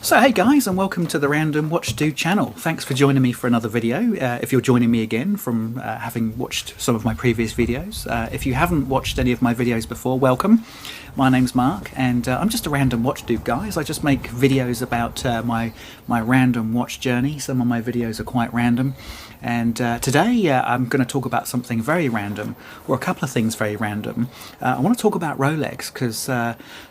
So hey guys, and welcome to the Random Watch Do channel. Thanks for joining me for another video. If you're joining me again from having watched some of my previous videos. If you haven't watched any of my videos before, welcome. My name's Mark, and I'm just a random watch dude, guys. I just make videos about my random watch journey. Some of my videos are quite random, and today I'm going to talk about something very random, or a couple of things very random. I want to talk about Rolex because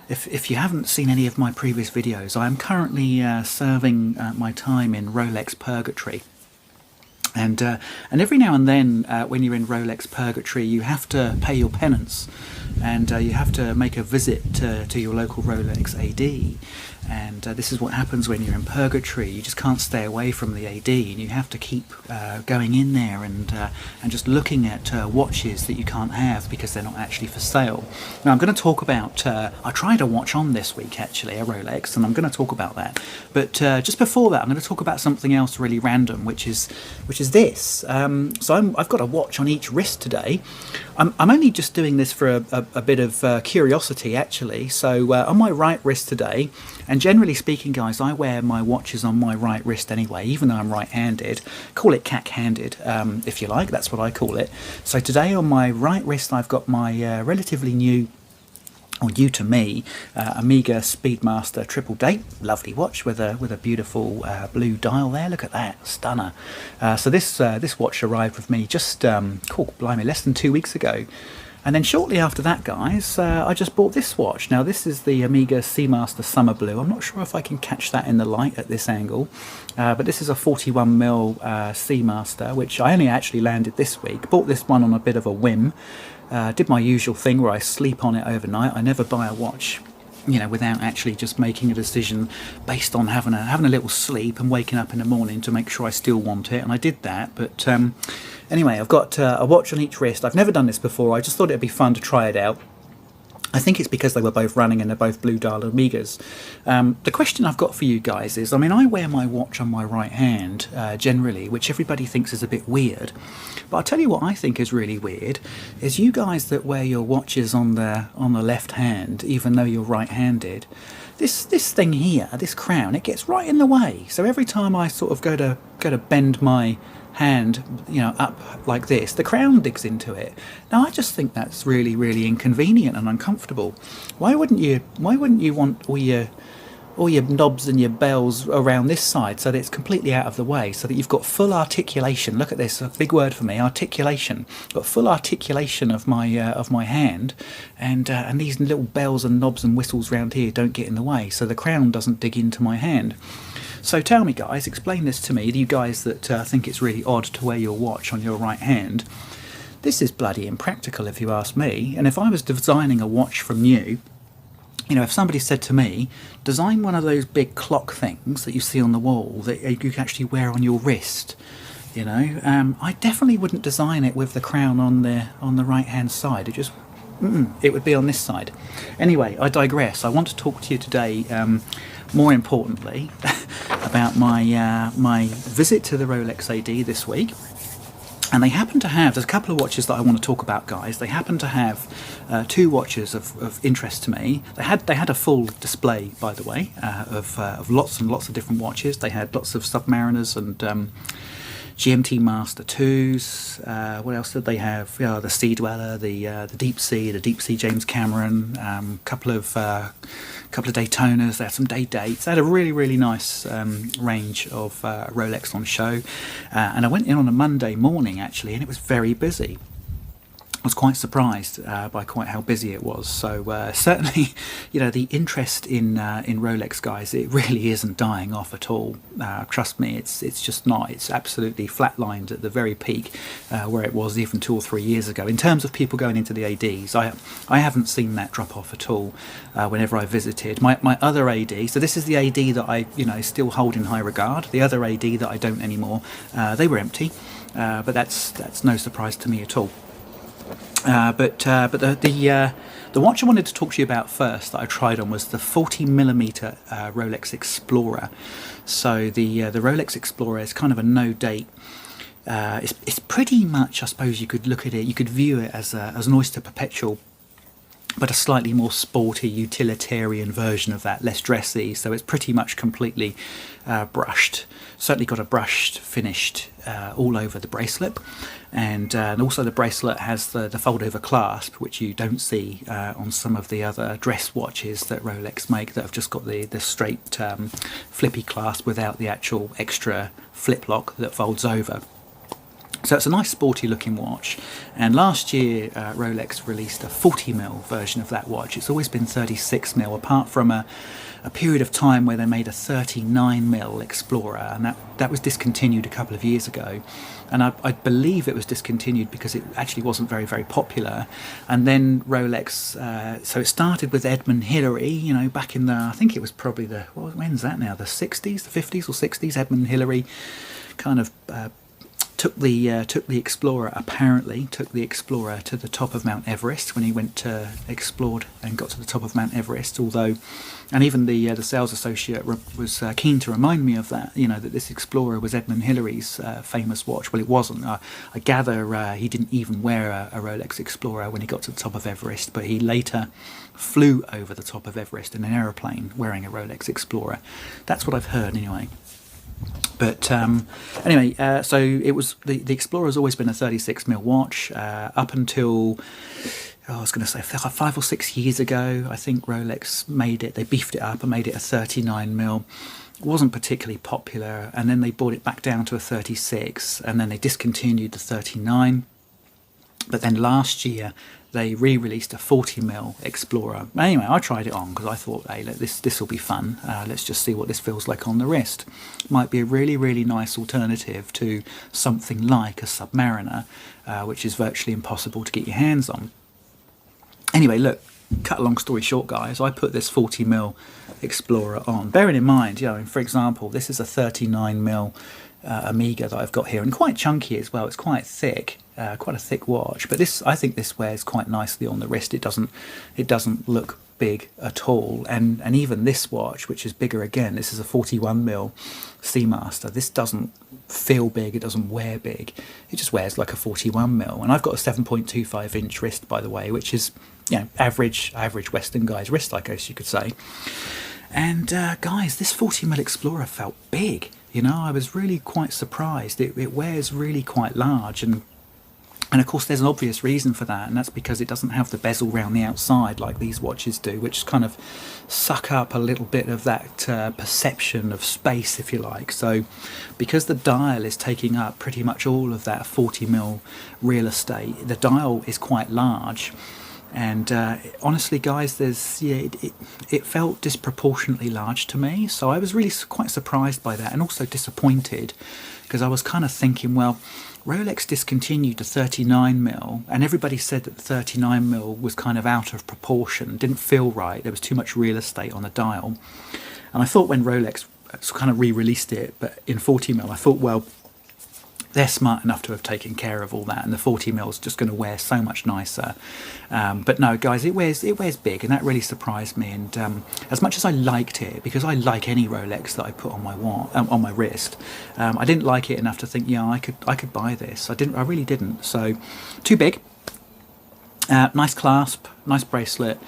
if you haven't seen any of my previous videos, I am currently serving my time in Rolex Purgatory. And every now and then, when you're in Rolex Purgatory, you have to pay your penance, and you have to make a visit to your local Rolex AD. And this is what happens when you're in Purgatory. You just can't stay away from the AD, and you have to keep going in there and just looking at watches that you can't have because they're not actually for sale. Now I'm going to talk about, I tried a watch on this week actually, a Rolex, and I'm going to talk about that. But just before that, I'm going to talk about something else really random, which is this. So I've got a watch on each wrist today. I'm only just doing this for a bit of curiosity actually. So on my right wrist today, and generally speaking guys, I wear my watches on my right wrist anyway, even though I'm right-handed. Call it cack-handed if you like, that's what I call it. So today on my right wrist I've got my relatively new, or new to me, Omega Speedmaster Triple Date. Lovely watch with a beautiful blue dial there. Look at that, stunner. So this watch arrived with me just, cool, blimey, less than 2 weeks ago. And then shortly after that, guys, I just bought this watch. Now this is the Omega Seamaster Summer Blue. I'm not sure if I can catch that in the light at this angle, but this is a 41mm Seamaster, which I only actually landed this week. Bought this one on a bit of a whim. Did my usual thing where I sleep on it overnight. I never buy a watch, you know, without actually just making a decision based on having a little sleep and waking up in the morning to make sure I still want it, and I did that. But anyway, I've got a watch on each wrist. I've never done this before. I just thought it'd be fun to try it out. I think it's because they were both running and they're both blue dial Omegas. The question I've got for you guys is, I mean, I wear my watch on my right hand generally, which everybody thinks is a bit weird. But I'll tell you what I think is really weird, is you guys that wear your watches on the left hand, even though you're right-handed, this thing here, this crown, it gets right in the way. So every time I sort of go to bend my hand, you know, up like this, the crown digs into it. Now I just think that's really, really inconvenient and uncomfortable. Why wouldn't you want all your knobs and your bells around this side so that it's completely out of the way, so that you've got full articulation? Look at this, a big word for me, articulation. Got full articulation of my hand, and these little bells and knobs and whistles around here don't get in the way, so the crown doesn't dig into my hand. So tell me guys, explain this to me, you guys that think it's really odd to wear your watch on your right hand. This is bloody impractical if you ask me. And if I was designing a watch from new, you know, if somebody said to me, design one of those big clock things that you see on the wall that you can actually wear on your wrist, you know, I definitely wouldn't design it with the crown on the right hand side. It just, it would be on this side. Anyway, I digress. I want to talk to you today, more importantly, about my visit to the Rolex AD this week. And they happen to have, there's a couple of watches that I want to talk about, guys. They happen to have two watches of interest to me. They had a full display, by the way, of lots and lots of different watches. They had lots of Submariners and GMT Master 2s. What else did they have? Yeah, the Sea Dweller, the Deep Sea James Cameron, couple of Daytonas. They had some day dates. They had a really, really nice range of Rolex on show. And I went in on a Monday morning actually, and it was very busy. I was quite surprised by quite how busy it was. So certainly, you know, the interest in Rolex, guys, it really isn't dying off at all. Trust me, it's just not. It's absolutely flatlined at the very peak where it was even 2 or 3 years ago. In terms of people going into the ADs, I haven't seen that drop off at all. Whenever I visited my other AD, so this is the AD that I still hold in high regard. The other AD that I don't anymore, they were empty, but that's no surprise to me at all. But the watch I wanted to talk to you about first that I tried on was the 40mm Rolex Explorer. So the Rolex Explorer is kind of a no date. It's pretty much, I suppose you could look at it, you could view it as an Oyster Perpetual but a slightly more sporty, utilitarian version of that, less dressy. So it's pretty much completely brushed. Certainly got a brushed, finished all over the bracelet. And also the bracelet has the fold-over clasp, which you don't see on some of the other dress watches that Rolex make that have just got the straight flippy clasp without the actual extra flip lock that folds over. So it's a nice sporty looking watch, and last year Rolex released a 40mm version of that watch. It's always been 36mm, apart from a period of time where they made a 39mm Explorer, and that was discontinued a couple of years ago. And I believe it was discontinued because it actually wasn't very, very popular. And then Rolex, so it started with Edmund Hillary, you know, back in the, I think it was probably when's that now, the 60s, the 50s or 60s, Edmund Hillary kind of took the Explorer to the top of Mount Everest when he went explored and got to the top of Mount Everest. Although, and even the sales associate was keen to remind me of that, you know, that this Explorer was Edmund Hillary's famous watch. Well, it wasn't. I gather he didn't even wear a Rolex Explorer when he got to the top of Everest, but he later flew over the top of Everest in an aeroplane wearing a Rolex Explorer. That's what I've heard anyway. But anyway, so it was the Explorer's always been a 36mm watch up until, I was going to say 5 or 6 years ago. I think Rolex made it, they beefed it up and made it a 39mm. It wasn't particularly popular, and then they brought it back down to a 36, and then they discontinued the 39. But then last year they re-released a 40mm Explorer. Anyway, I tried it on because I thought, hey, this will be fun. Let's just see what this feels like on the wrist. Might be a really, really nice alternative to something like a Submariner, which is virtually impossible to get your hands on. Anyway, look, cut a long story short, guys, I put this 40mm Explorer on. Bearing in mind, you know, for example, this is a 39mm Omega that I've got here, and quite chunky as well. It's quite thick, quite a thick watch. But this, I think, this wears quite nicely on the wrist. It doesn't look big at all. And even this watch, which is bigger again, this is a 41mm Seamaster. This doesn't feel big. It doesn't wear big. It just wears like a 41mm. And I've got a 7.25 inch wrist, by the way, which is, you know, average Western guy's wrist, I guess you could say. And guys, this 40mm Explorer felt big. You know, I was really quite surprised. It wears really quite large, and of course there's an obvious reason for that, and that's because it doesn't have the bezel round the outside like these watches do, which kind of suck up a little bit of that perception of space, if you like. So because the dial is taking up pretty much all of that 40mm real estate, the dial is quite large. And honestly, guys, it felt disproportionately large to me, so I was really quite surprised by that, and also disappointed, because I was kind of thinking, well, Rolex discontinued the 39mm, and everybody said that the 39mm was kind of out of proportion, didn't feel right, there was too much real estate on the dial. And I thought when Rolex kind of re-released it, but in 40mm, I thought, well, they're smart enough to have taken care of all that, and the 40mm is just going to wear so much nicer. But no, guys, it wears big, and that really surprised me. And as much as I liked it, because I like any Rolex that I put on my wrist, I didn't like it enough to think, yeah, I could buy this. I really didn't. So too big. Nice clasp, nice bracelet,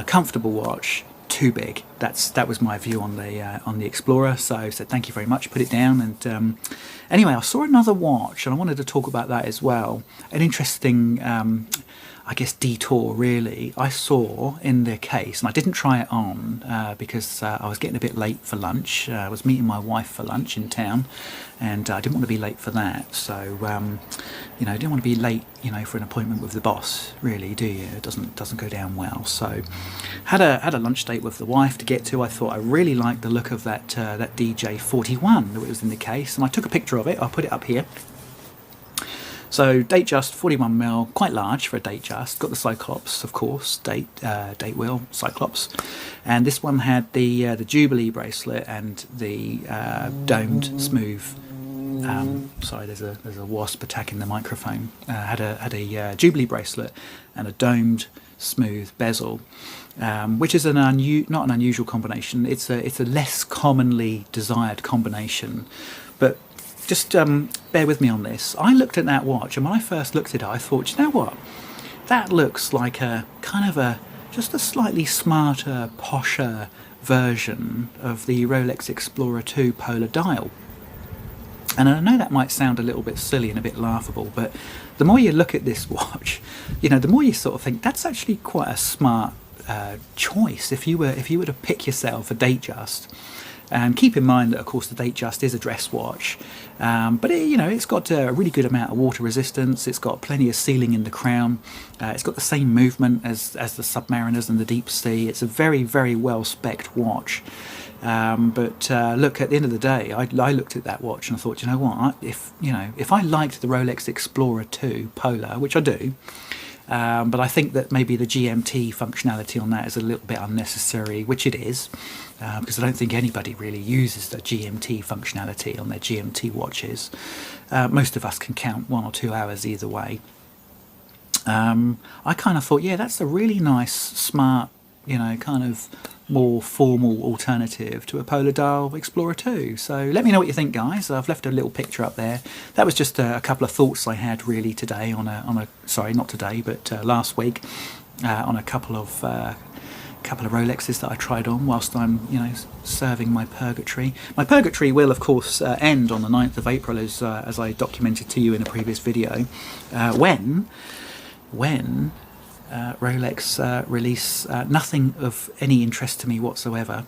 comfortable watch. Too big. That was my view on the Explorer. So I said thank you very much, put it down. And anyway, I saw another watch, and I wanted to talk about that as well. An interesting, I guess, detour really. I saw in the case, and I didn't try it on because I was getting a bit late for lunch. I was meeting my wife for lunch in town, and I didn't want to be late for that. So you know, didn't want to be late, you know, for an appointment with the boss, really, do you? It doesn't go down well. So had a lunch date with the wife to get to. I thought I really liked the look of that DJ41 that was in the case, and I took a picture of it. I'll put it up here. So Datejust 41mm, quite large for a Datejust. Got the Cyclops, of course, date wheel Cyclops, and this one had the Jubilee bracelet and the domed smooth. Sorry, there's a wasp attacking the microphone. Had a Jubilee bracelet and a domed smooth bezel, which is not an unusual combination. It's a less commonly desired combination, but just bear with me on this. I looked at that watch, and when I first looked at it, I thought, you know what? That looks like a kind of a just a slightly smarter, posher version of the Rolex Explorer 2 polar dial. And I know that might sound a little bit silly and a bit laughable, but the more you look at this watch, you know, the more you sort of think that's actually quite a smart choice if you were to pick yourself a Datejust. And keep in mind that, of course, the Datejust is a dress watch, but it's got a really good amount of water resistance. It's got plenty of sealing in the crown. It's got the same movement as the Submariners and the Deep Sea. It's a very, very well spec'd watch. But look, at the end of the day, I looked at that watch and I thought, you know what? If I liked the Rolex Explorer 2 Polar, which I do. But I think that maybe the GMT functionality on that is a little bit unnecessary, which it is, because I don't think anybody really uses the GMT functionality on their GMT watches. Most of us can count 1 or 2 hours either way. I kind of thought, yeah, that's a really nice, smart, kind of more formal alternative to a Polar Dial Explorer 2. So let me know what you think, guys. I've left a little picture up there. That was just a couple of thoughts I had really today sorry, not today, but last week on a couple of Rolexes that I tried on whilst I'm serving my purgatory. My purgatory will, of course, end on the 9th of April, as I documented to you in a previous video, when Rolex release nothing of any interest to me whatsoever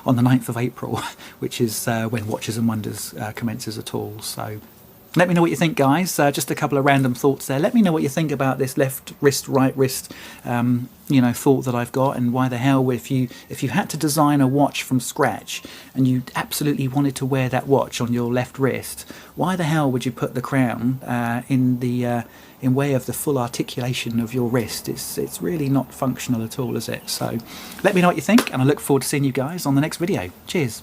on the 9th of April, which is when Watches and Wonders commences at all. So let me know what you think, guys. Just a couple of random thoughts there. Let me know what you think about this left wrist, right wrist thought that I've got, and why the hell, if you had to design a watch from scratch and you absolutely wanted to wear that watch on your left wrist, why the hell would you put the crown in way of the full articulation of your wrist? It's really not functional at all, is it? So let me know what you think, and I look forward to seeing you guys on the next video. Cheers.